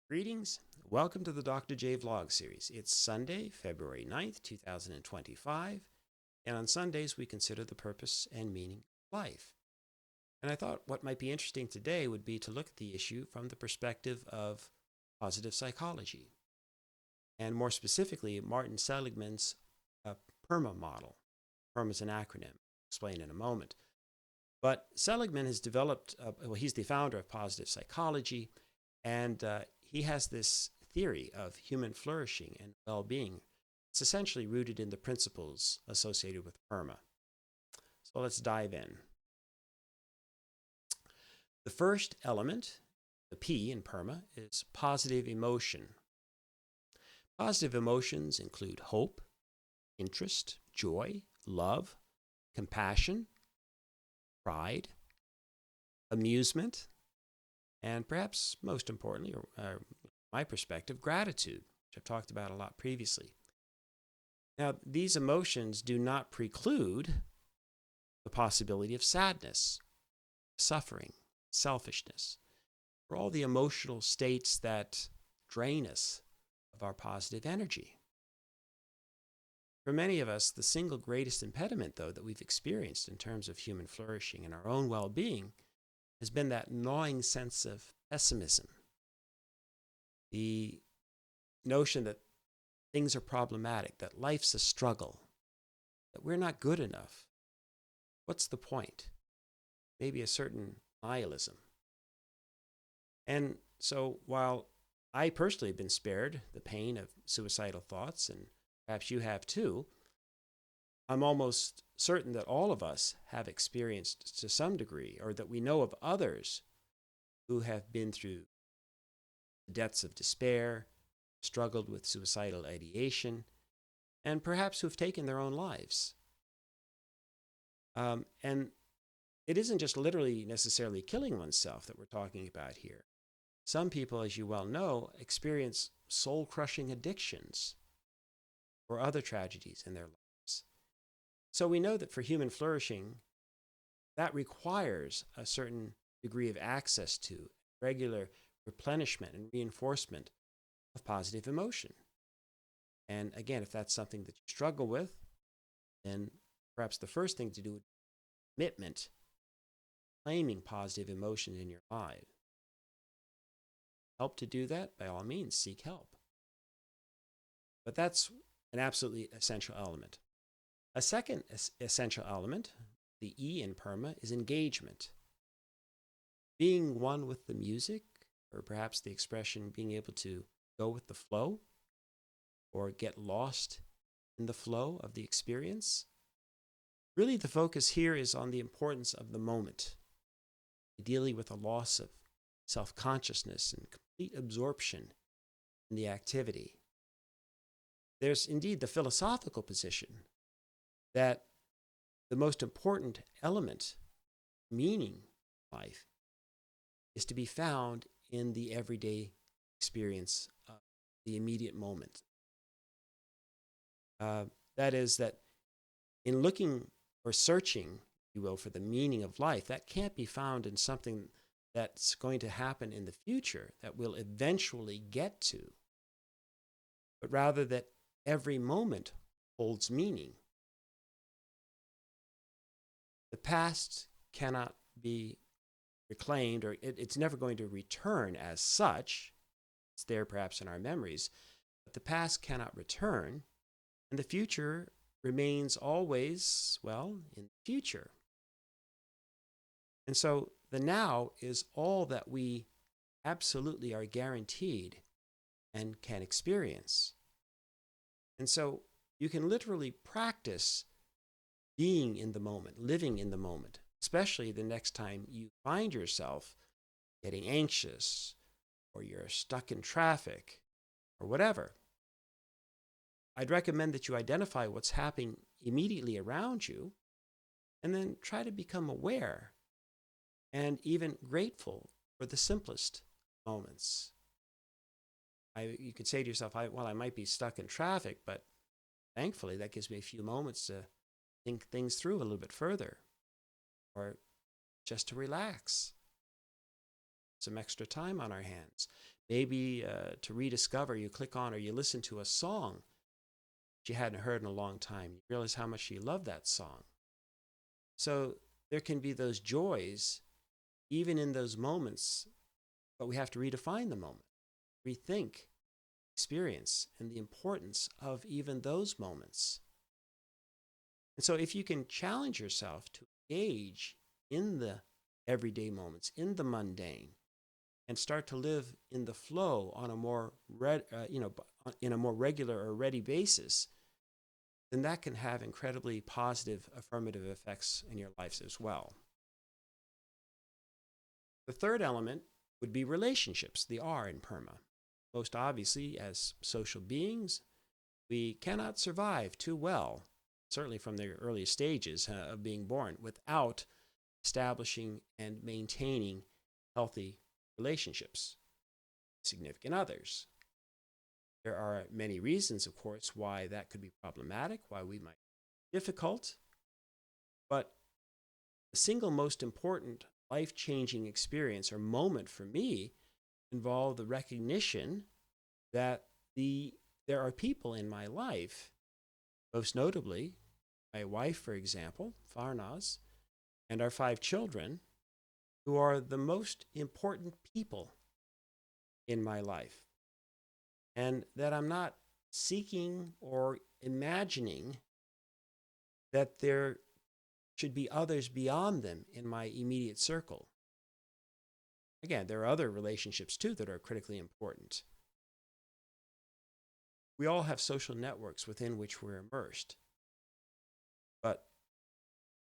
Greetings. Welcome to the Dr. J Vlog series. It's Sunday, February 9th, 2025, and on Sundays we consider the purpose and meaning of life. And I thought what might be interesting today would be to look at the issue from the perspective of positive psychology, and more specifically, Martin Seligman's PERMA model. PERMA is an acronym. I'll explain in a moment. But Seligman has developed, he's the founder of positive psychology, and he has this theory of human flourishing and well-being. It's essentially rooted in the principles associated with PERMA. So let's dive in. The first element, the P in PERMA, is positive emotion. Positive emotions include hope, interest, joy, love, compassion, pride, amusement, and perhaps most importantly, or my perspective, gratitude, which I've talked about a lot previously. Now, these emotions do not preclude the possibility of sadness, suffering, selfishness, or all the emotional states that drain us of our positive energy. For many of us, the single greatest impediment, though, that we've experienced in terms of human flourishing and our own well-being has been that gnawing sense of pessimism. The notion that things are problematic, that life's a struggle, that we're not good enough. What's the point? Maybe a certain nihilism. And so while I personally have been spared the pain of suicidal thoughts, and perhaps you have too, I'm almost certain that all of us have experienced to some degree, or that we know of others who have been through the depths of despair, struggled with suicidal ideation, and perhaps who've taken their own lives. And it isn't just literally necessarily killing oneself that we're talking about here. Some people, as you well know, experience soul-crushing addictions or other tragedies in their lives. So we know that for human flourishing, that requires a certain degree of access to regular replenishment and reinforcement of positive emotion. And again, if that's something that you struggle with, then perhaps the first thing to do would be commitment, claiming positive emotion in your life. Help to do that, by all means, seek help. But that's an absolutely essential element. A second essential element, the E in PERMA, is engagement. Being one with the music, or perhaps the expression being able to go with the flow or get lost in the flow of the experience. Really, the focus here is on the importance of the moment, ideally with a loss of self-consciousness and complete absorption in the activity. There's indeed the philosophical position that the most important element, meaning life, is to be found in the everyday experience of the immediate moment. That is, that in looking or searching, if you will, for the meaning of life, that can't be found in something that's going to happen in the future that we'll eventually get to, but rather that every moment holds meaning. The past cannot be reclaimed, or it's never going to return as such. It's there perhaps in our memories, but the past cannot return, and the future remains always, well, in the future. And so the now is all that we absolutely are guaranteed and can experience. And so you can literally practice being in the moment, living in the moment, especially the next time you find yourself getting anxious or you're stuck in traffic or whatever. I'd recommend that you identify what's happening immediately around you and then try to become aware and even grateful for the simplest moments. You could say to yourself, I might be stuck in traffic, but thankfully that gives me a few moments to think things through a little bit further, or just to relax. Some extra time on our hands. Maybe to rediscover, you click on or you listen to a song that you hadn't heard in a long time. You realize how much you love that song. So there can be those joys even in those moments, but we have to redefine the moment, rethink experience and the importance of even those moments. And so if you can challenge yourself to engage in the everyday moments, in the mundane, and start to live in the flow on a more in a more regular or ready basis, then that can have incredibly positive affirmative effects in your lives as well. The third element would be relationships, the R in PERMA. Most obviously, as social beings, we cannot survive too well, certainly from the earliest stages of being born, without establishing and maintaining healthy relationships, significant others. There are many reasons, of course, why that could be problematic, why we might be difficult, but the single most important life-changing experience or moment for me involved the recognition that there are people in my life, most notably my wife, for example, Farnaz, and our 5 children, who are the most important people in my life. And that I'm not seeking or imagining that there should be others beyond them in my immediate circle. Again, there are other relationships too that are critically important. We all have social networks within which we're immersed. But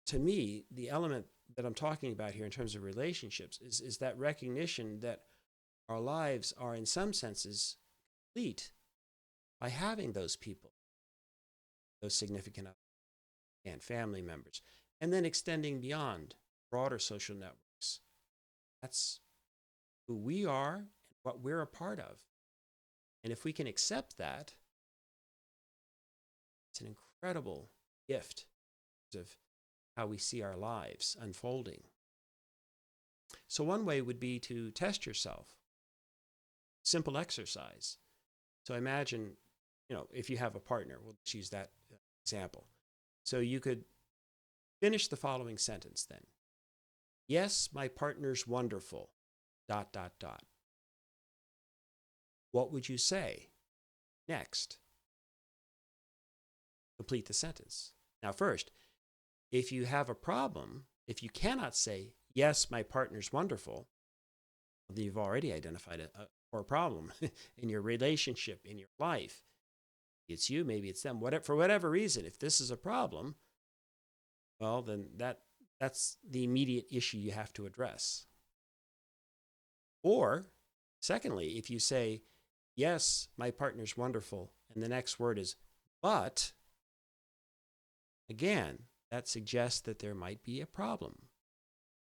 to me, the element that I'm talking about here in terms of relationships is that recognition that our lives are in some senses complete by having those people, those significant others and family members, and then extending beyond broader social networks. That's who we are and what we're a part of. And if we can accept that, it's an incredible gift of how we see our lives unfolding. So one way would be to test yourself. Simple exercise. So imagine, if you have a partner, we'll just use that example. So you could finish the following sentence then. Yes, my partner's wonderful, ... What would you say next? Complete the sentence. Now first, if you have a problem, if you cannot say, yes, my partner's wonderful, then you've already identified a core problem in your relationship, in your life. It's you, maybe it's them, for whatever reason. If this is a problem, well, then that's the immediate issue you have to address. Or, secondly, if you say, yes, my partner's wonderful, and the next word is, but, again, that suggests that there might be a problem.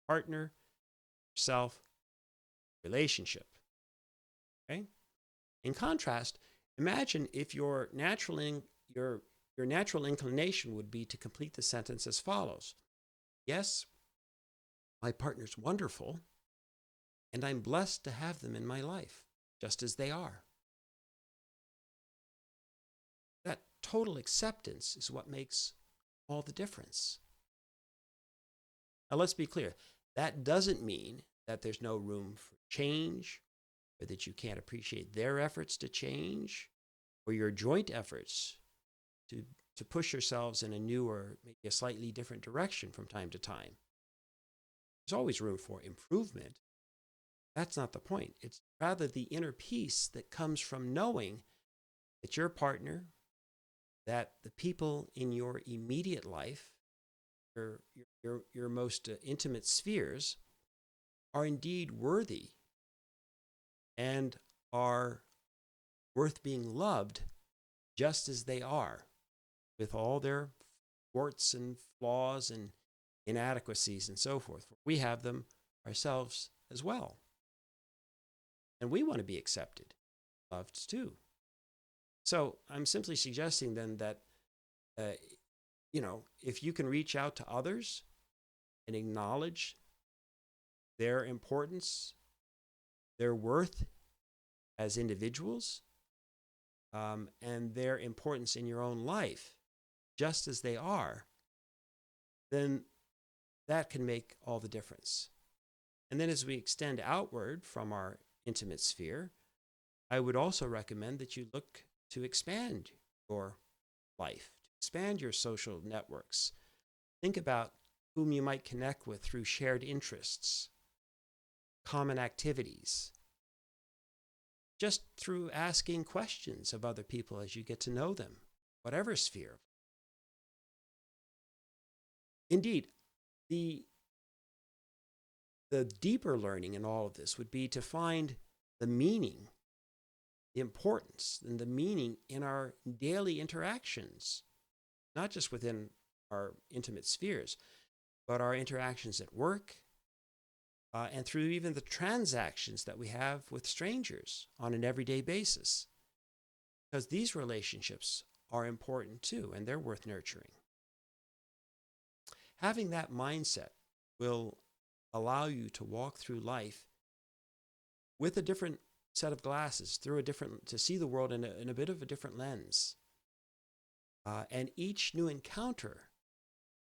Partner, self, relationship. Okay? In contrast, imagine if your natural inclination would be to complete the sentence as follows. Yes, my partner's wonderful, and I'm blessed to have them in my life, just as they are. That total acceptance is what makes all the difference. Now, let's be clear. That doesn't mean that there's no room for change, or that you can't appreciate their efforts to change, or your joint efforts to push yourselves in a new or maybe a slightly different direction from time to time. There's always room for improvement. That's not the point. It's rather the inner peace that comes from knowing that your partner, that the people in your immediate life, your most intimate spheres, are indeed worthy and are worth being loved just as they are, with all their warts and flaws and inadequacies and so forth. We have them ourselves as well. And we want to be accepted, loved too. So I'm simply suggesting then that, if you can reach out to others and acknowledge their importance, their worth as individuals and their importance in your own life, just as they are, then that can make all the difference. And then as we extend outward from our intimate sphere, I would also recommend that you look to expand your life, to expand your social networks. Think about whom you might connect with through shared interests, common activities, just through asking questions of other people as you get to know them, whatever sphere. Indeed, the deeper learning in all of this would be to find the meaning, the importance, and the meaning in our daily interactions, not just within our intimate spheres, but our interactions at work, and through even the transactions that we have with strangers on an everyday basis. Because these relationships are important too, and they're worth nurturing. Having that mindset will allow you to walk through life with a different set of glasses, to see the world in a bit of a different lens. And each new encounter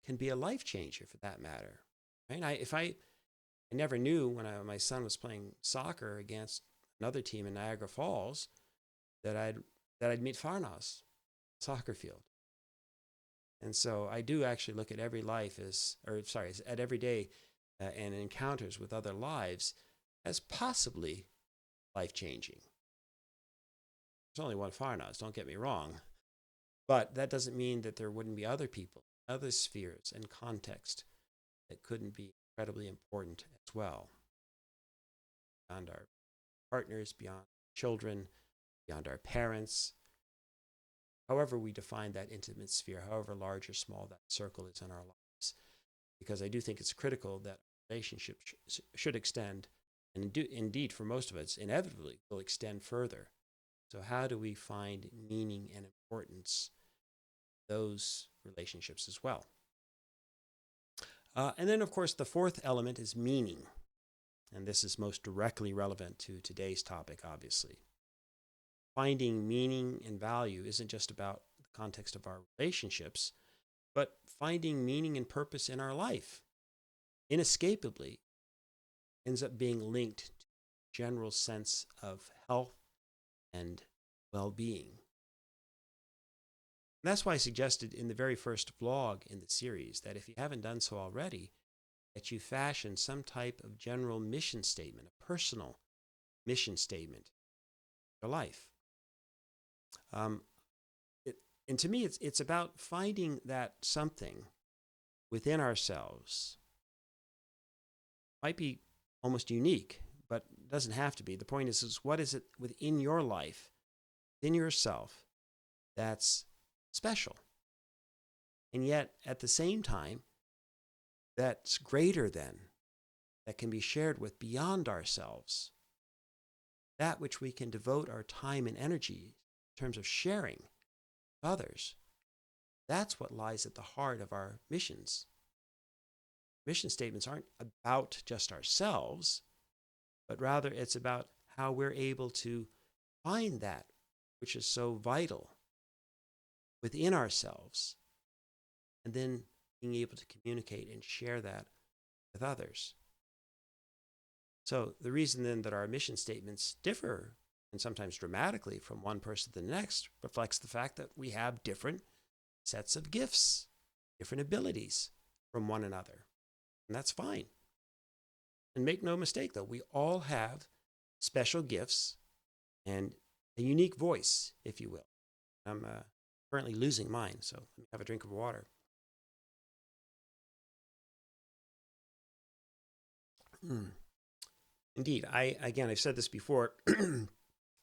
can be a life changer for that matter. Right? I never knew when my son was playing soccer against another team in Niagara Falls that I'd meet Farnas soccer field. And so I do actually look at every at every day and encounters with other lives as possibly life-changing. There's only one Farnas, don't get me wrong. But that doesn't mean that there wouldn't be other people, other spheres and context that couldn't be incredibly important as well. Beyond our partners, beyond children, beyond our parents, however we define that intimate sphere, however large or small that circle is in our lives. Because I do think it's critical that relationships should extend, and indeed for most of us, inevitably will extend further. So how do we find meaning and importance in those relationships as well? And then, of course, the fourth element is meaning. And this is most directly relevant to today's topic, obviously. Finding meaning and value isn't just about the context of our relationships, but finding meaning and purpose in our life inescapably ends up being linked to a general sense of health and well-being. And that's why I suggested in the very first vlog in the series that if you haven't done so already, that you fashion some type of general mission statement, a personal mission statement for your life. And to me, it's about finding that something within ourselves. Might be almost unique, but it doesn't have to be. The point is what is it within your life, within yourself, that's special? And yet, at the same time, that's greater than, that can be shared with beyond ourselves. That which we can devote our time and energy in terms of sharing with others. That's what lies at the heart of our missions. Mission statements aren't about just ourselves, but rather it's about how we're able to find that which is so vital within ourselves, and then being able to communicate and share that with others. So the reason then that our mission statements differ, and sometimes dramatically from one person to the next, reflects the fact that we have different sets of gifts, different abilities from one another. And that's fine. And make no mistake, though, we all have special gifts and a unique voice, if you will. I'm currently losing mine, so let me have a drink of water. Indeed, I've said this before, and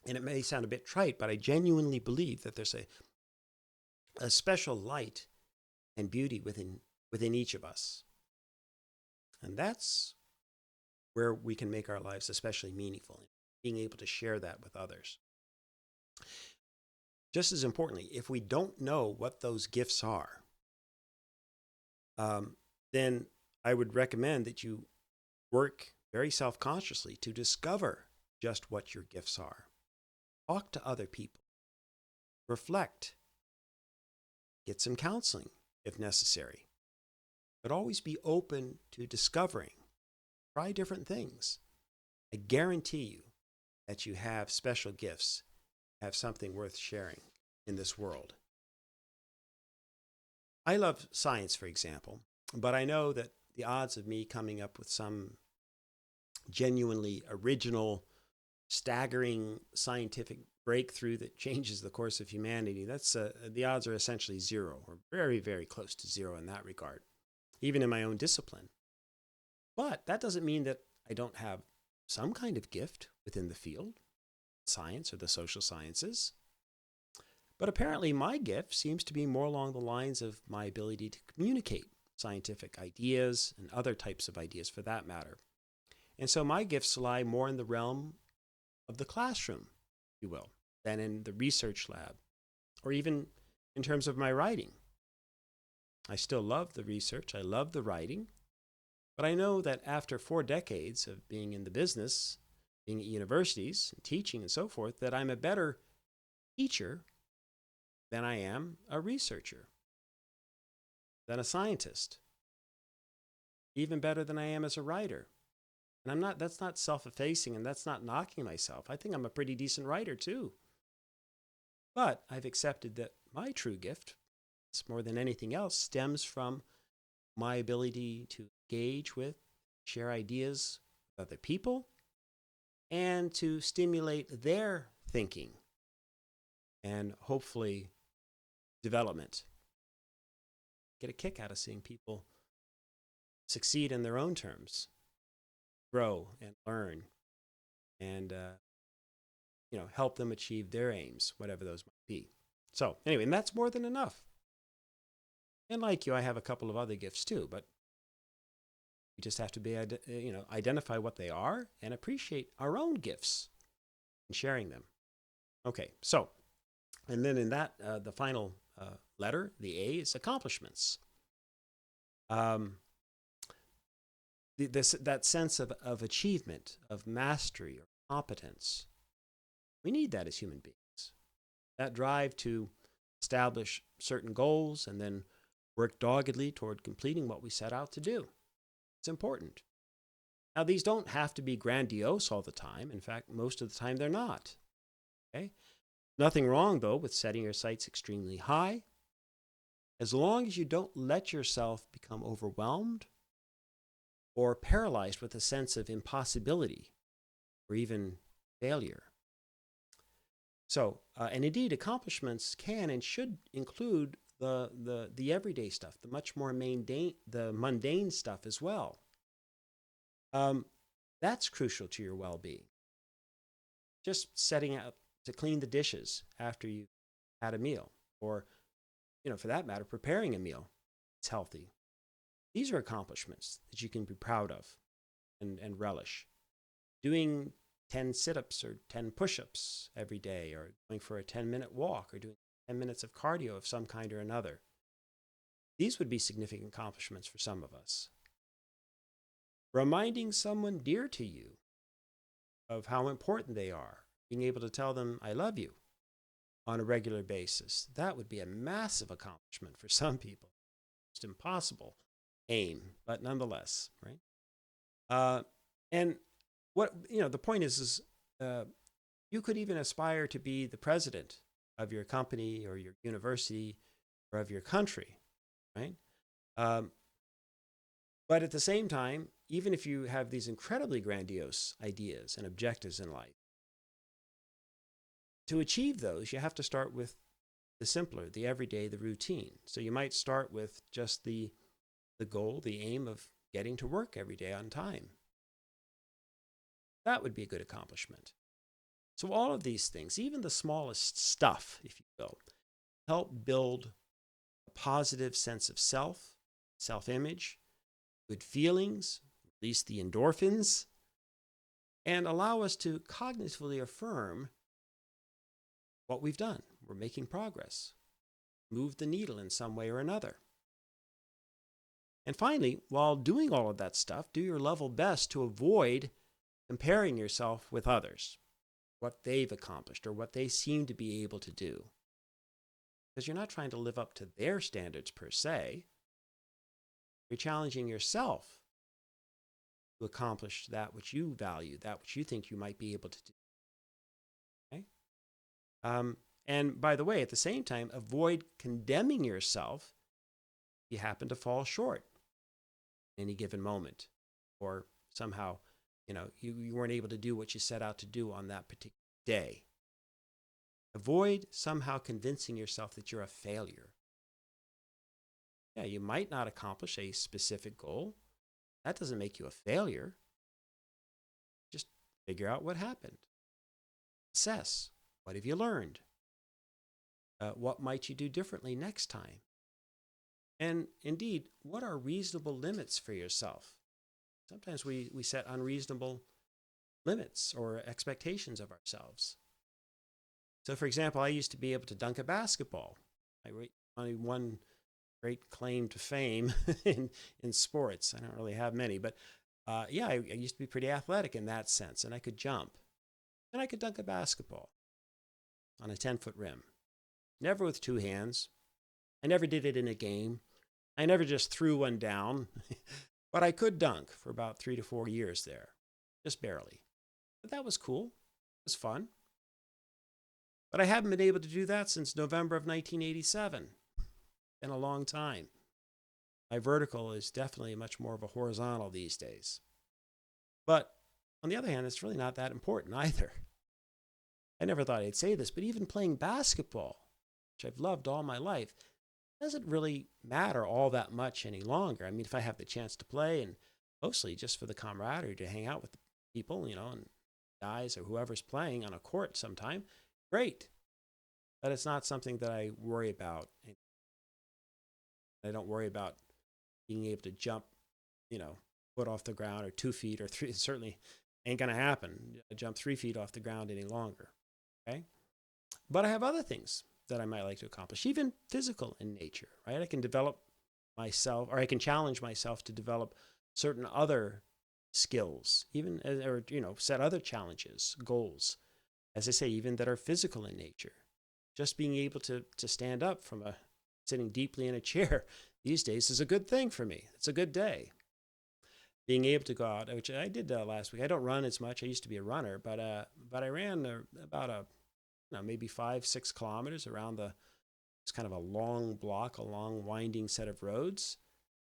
it may sound a bit trite, but I genuinely believe that there's a special light and beauty within each of us. And that's where we can make our lives especially meaningful, being able to share that with others. Just as importantly, if we don't know what those gifts are, then I would recommend that you work very self-consciously to discover just what your gifts are. talk to other people, reflect, get some counseling if necessary, but always be open to discovering. Try different things. I guarantee you that you have special gifts, have something worth sharing in this world. I love science, for example, but I know that the odds of me coming up with some genuinely original, staggering scientific breakthrough that changes the course of humanity, the odds are essentially zero, or very, very close to zero in that regard, even in my own discipline. But that doesn't mean that I don't have some kind of gift within the field, science or the social sciences. But apparently my gift seems to be more along the lines of my ability to communicate scientific ideas and other types of ideas for that matter. And so my gifts lie more in the realm of the classroom, if you will, than in the research lab, or even in terms of my writing. I still love the research, I love the writing, but I know that after 4 decades of being in the business, being at universities, and teaching and so forth, that I'm a better teacher than I am a researcher, than a scientist, even better than I am as a writer. And that's not self-effacing, and that's not knocking myself. I think I'm a pretty decent writer too. But I've accepted that my true gift, more than anything else, stems from my ability to engage with, share ideas with other people, and to stimulate their thinking and hopefully development. Get a kick out of seeing people succeed in their own terms, grow and learn, and help them achieve their aims, whatever those might be. So anyway, and that's more than enough. And like you, I have a couple of other gifts too, but we just have to be, identify what they are and appreciate our own gifts and sharing them. Okay, so, and then in that, the final letter, the A, is accomplishments. That sense of achievement, of mastery or competence. We need that as human beings. That drive to establish certain goals and then work doggedly toward completing what we set out to do. It's important. Now, these don't have to be grandiose all the time. In fact, most of the time they're not. Okay? Nothing wrong, though, with setting your sights extremely high, as long as you don't let yourself become overwhelmed or paralyzed with a sense of impossibility or even failure. So, and indeed, accomplishments can and should include the everyday stuff, the much more mundane stuff as well. That's crucial to your well-being. Just setting out to clean the dishes after you've had a meal, or, for that matter, preparing a meal that's healthy. These are accomplishments that you can be proud of and relish. Doing 10 sit-ups or 10 push-ups every day, or going for a 10-minute walk, or doing 10 minutes of cardio of some kind or another. These would be significant accomplishments for some of us. Reminding someone dear to you of how important they are, being able to tell them, I love you, on a regular basis. That would be a massive accomplishment for some people. It's impossible aim, but nonetheless, right? And what, the point is you could even aspire to be the president of your company or your university or of your country, right? But at the same time, even if you have these incredibly grandiose ideas and objectives in life, to achieve those, you have to start with the simpler, the everyday, the routine. So you might start with just the goal, the aim of getting to work every day on time. That would be a good accomplishment. So all of these things, even the smallest stuff, if you will, help build a positive sense of self-image, good feelings, release the endorphins, and allow us to cognitively affirm what we've done. We're making progress. Move the needle in some way or another. And finally, while doing all of that stuff, do your level best to avoid comparing yourself with others. what they've accomplished or what they seem to be able to do. Because you're not trying to live up to their standards per se. You're challenging yourself to accomplish that which you value, that which you think you might be able to do. Okay? And by the way, at the same time, avoid condemning yourself if you happen to fall short in any given moment, or somehow, you weren't able to do what you set out to do on that particular day. Avoid somehow convincing yourself that you're a failure. Yeah, you might not accomplish a specific goal. That doesn't make you a failure. Just figure out what happened. Assess. What have you learned? What might you do differently next time? And indeed, what are reasonable limits for yourself? Sometimes we set unreasonable limits or expectations of ourselves. So, for example, I used to be able to dunk a basketball. Only one great claim to fame in sports. I don't really have many, but I used to be pretty athletic in that sense, and I could jump. And I could dunk a basketball on a 10-foot rim. Never with two hands. I never did it in a game. I never just threw one down, but I could dunk for about 3 to 4 years there, just barely. But that was cool. It was fun. But I haven't been able to do that since November of 1987. Been a long time. My vertical is definitely much more of a horizontal these days. But on the other hand, it's really not that important either. I never thought I'd say this, but even playing basketball, which I've loved all my life, doesn't really matter all that much any longer. I mean, if I have the chance to play, and mostly just for the camaraderie to hang out with the people, and guys or whoever's playing on a court sometime, great. But it's not something that I worry about. I don't worry about being able to jump, foot off the ground or 2 feet or 3. It certainly ain't going to happen. I jump 3 feet off the ground any longer. Okay. But I have other things that I might like to accomplish, even physical in nature, right? I can develop myself, or I can challenge myself to develop certain other skills, even, set other challenges, goals, as I say, even that are physical in nature. Just being able to stand up from sitting deeply in a chair these days is a good thing for me. It's a good day. Being able to go out, which I did last week. I don't run as much. I used to be a runner, but I ran about maybe 5-6 kilometers around it's kind of a long block, a long winding set of roads.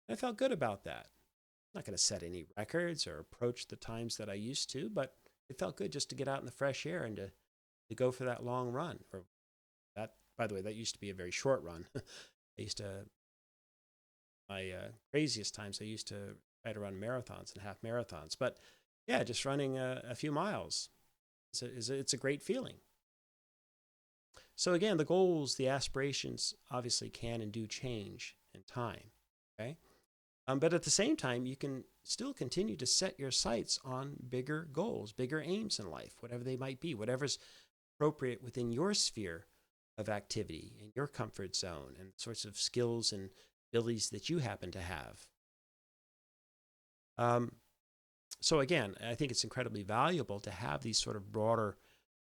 I felt good about that. I'm not going to set any records or approach the times that I used to, but it felt good just to get out in the fresh air and to go for that long run. Or that, by the way, that used to be a very short run. My craziest times, I used to try to run marathons and half marathons. But yeah, just running a few miles, it's a great feeling. So again, the goals, the aspirations obviously can and do change in time, okay? But at the same time, you can still continue to set your sights on bigger goals, bigger aims in life, whatever they might be, whatever's appropriate within your sphere of activity, in your comfort zone, and sorts of skills and abilities that you happen to have. So again, I think it's incredibly valuable to have these sort of broader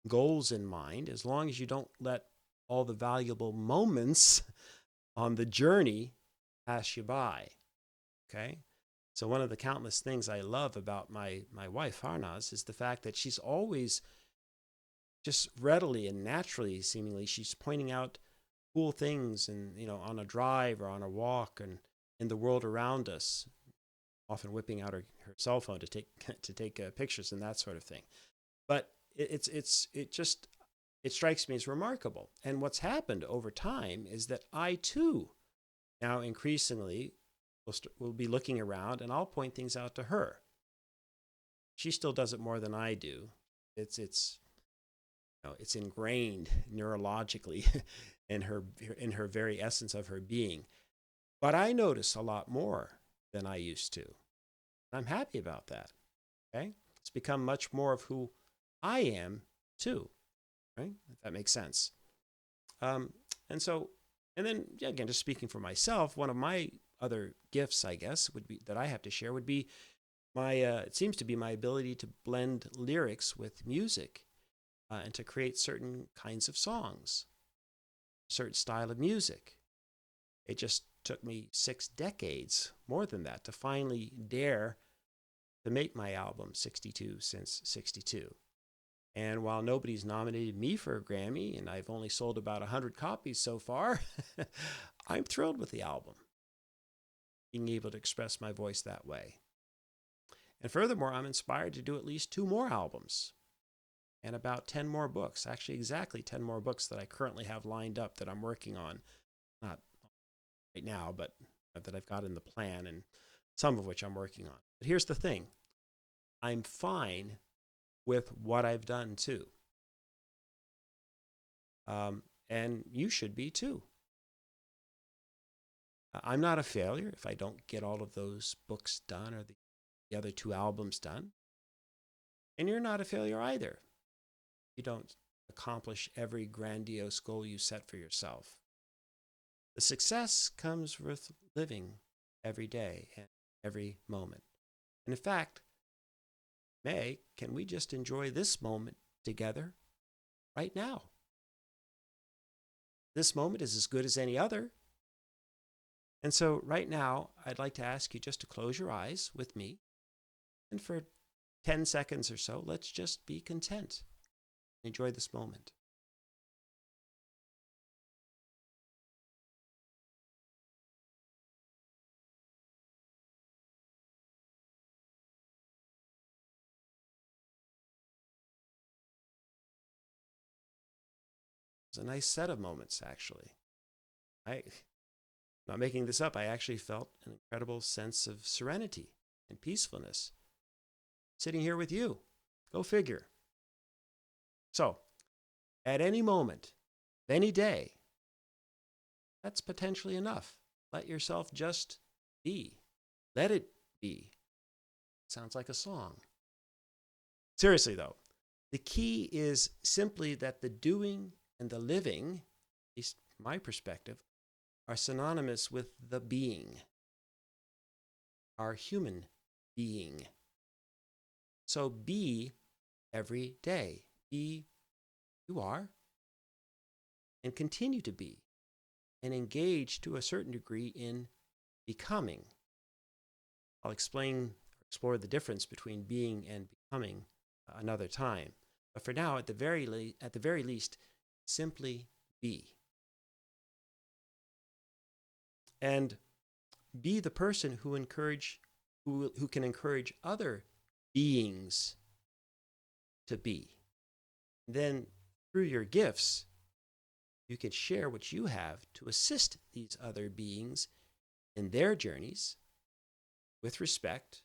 goals in mind, as long as you don't let all the valuable moments on the journey pass you by. Okay? So one of the countless things I love about my wife, Harnaz, is the fact that she's always just readily and naturally, seemingly, she's pointing out cool things and, on a drive or on a walk and in the world around us, often whipping out her cell phone to take pictures and that sort of thing. But it strikes me as remarkable. And what's happened over time is that I too now increasingly will be looking around, and I'll point things out to her. She still does it more than I do. It's ingrained neurologically in her very essence of her being. But I notice a lot more than I used to. I'm happy about that. Okay? It's become much more of who I am too. Right? If that makes sense. And then again, just speaking for myself, one of my other gifts, I guess, would be that I have to share would be it seems to be my ability to blend lyrics with music and to create certain kinds of songs, certain style of music. It just took me 6 decades, more than that, to finally dare to make my album 62 since 62. And while nobody's nominated me for a Grammy, and I've only sold about 100 copies so far, I'm thrilled with the album, being able to express my voice that way. And furthermore, I'm inspired to do at least 2 more albums and about 10 more books, actually exactly 10 more books that I currently have lined up that I'm working on. Not right now, but that I've got in the plan, and some of which I'm working on. But here's the thing. I'm fine with what I've done too. And you should be too. I'm not a failure if I don't get all of those books done or the other 2 albums done. And you're not a failure either. You don't accomplish every grandiose goal you set for yourself. The success comes with living every day and every moment. And in fact, May, can we just enjoy this moment together right now? This moment is as good as any other. And so right now, I'd like to ask you just to close your eyes with me. And for 10 seconds or so, let's just be content. Enjoy this moment. It's a nice set of moments, actually. I'm not making this up. I actually felt an incredible sense of serenity and peacefulness sitting here with you. Go figure. So, at any moment, any day, that's potentially enough. Let yourself just be. Let it be. Sounds like a song. Seriously, though, the key is simply that the doing and the living, at least from my perspective, are synonymous with the being, our human being. So be every day. Be you are, and continue to be, and engage to a certain degree in becoming. I'll explore the difference between being and becoming another time. But for now, at the very least, simply be. And be the person who can encourage other beings to be. Then, through your gifts, you can share what you have to assist these other beings in their journeys with respect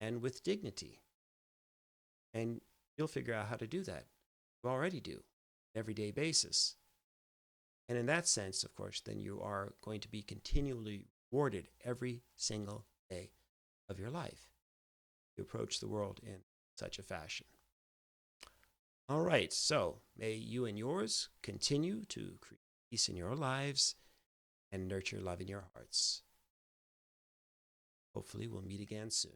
and with dignity. And you'll figure out how to do that. You already do, on an everyday basis. And in that sense, of course, then you are going to be continually rewarded every single day of your life. You approach the world in such a fashion. All right, so may you and yours continue to create peace in your lives and nurture love in your hearts. Hopefully, we'll meet again soon.